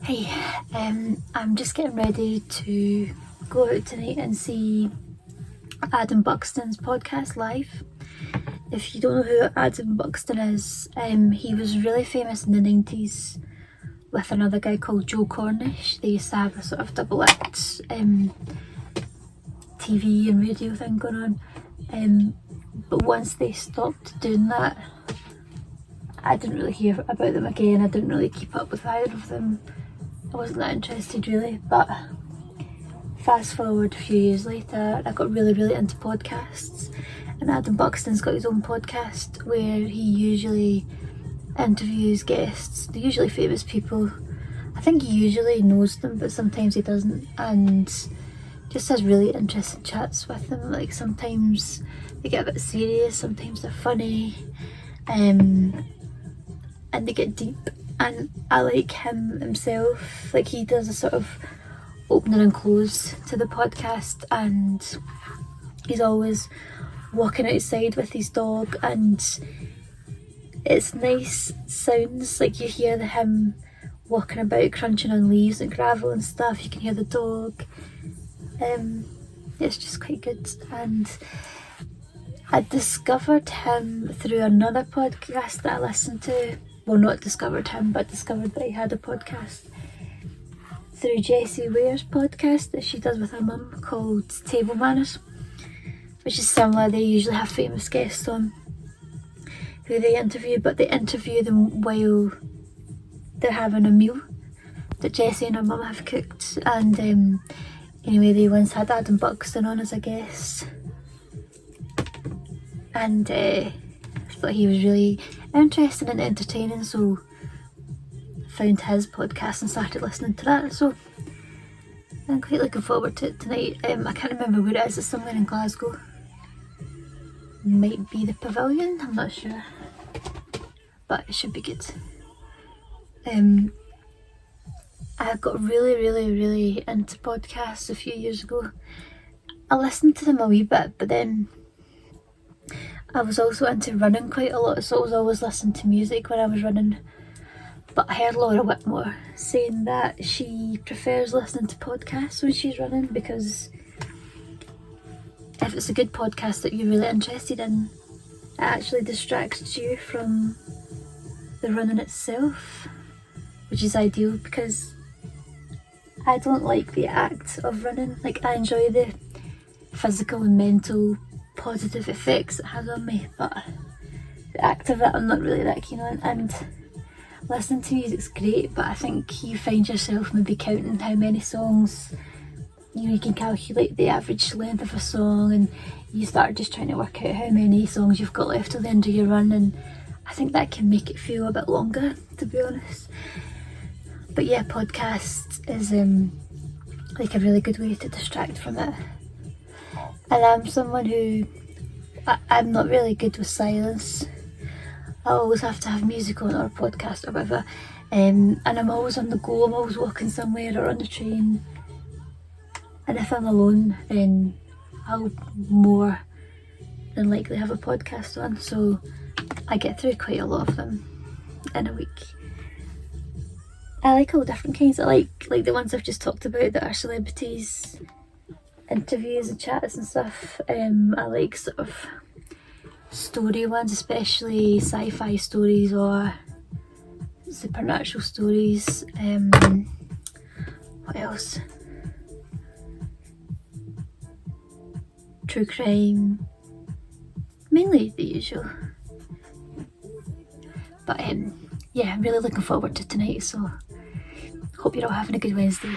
Hey, I'm just getting ready to go out tonight and see Adam Buxton's podcast live. If you don't know who Adam Buxton is, he was really famous in the 90s with another guy called Joe Cornish. They used to have a sort of double act TV and radio thing going on. But once they stopped doing that, I didn't really hear about them again. I didn't really keep up with either of them. I wasn't that interested really, but fast forward a few years later, I got really into podcasts, and Adam Buxton's got his own podcast where he usually interviews guests. They're usually famous people. I think he usually knows them, but sometimes he doesn't, and just has really interesting chats with them. Like sometimes they get a bit serious, sometimes they're funny, and they get deep. And I like him himself. Like, he does a sort of opening and close to the podcast, and he's always walking outside with his dog, and it's nice sounds. Like, you hear him walking about crunching on leaves and gravel and stuff. You can hear the dog. It's just quite good. And I discovered him through another podcast that I listened to. Well, not discovered him, but discovered that he had a podcast through Jessie Ware's podcast that she does with her mum called Table Manners, which is similar. They usually have famous guests on who they interview, but they interview them while they're having a meal that Jessie and her mum have cooked. And anyway, they once had Adam Buxton on as a guest, and I thought he was really interesting and entertaining, so found his podcast and started listening to that. So I'm quite looking forward to it tonight. I can't remember where it is. It's somewhere in Glasgow. Might be the Pavilion, I'm not sure, but it should be good. I got really into podcasts a few years ago. I listened to them a wee bit, but then I was also into running quite a lot, so I was always listening to music when I was running. But I heard Laura Whitmore saying that she prefers listening to podcasts when she's running, because if it's a good podcast that you're really interested in, it actually distracts you from the running itself, which is ideal, because I don't like the act of running. Like, I enjoy the physical and mental positive effects it has on me, but the act of it I'm not really that keen on. And listening to music's great, but I think you find yourself maybe counting how many songs, you can calculate the average length of a song, and you start just trying to work out how many songs you've got left till the end of your run, and I think that can make it feel a bit longer, to be honest. But yeah, podcast is like a really good way to distract from it. And I'm someone who, I'm not really good with silence. I always have to have music on, or a podcast or whatever, and I'm always on the go. I'm always walking somewhere or on the train, and if I'm alone, then I'll more than likely have a podcast on, so I get through quite a lot of them in a week. I like all different kinds. I like the ones I've just talked about that are celebrities, interviews and chats and stuff. I like sort of story ones, especially sci-fi stories or supernatural stories. What else? True crime. Mainly the usual. But yeah, I'm really looking forward to tonight, so hope you're all having a good Wednesday.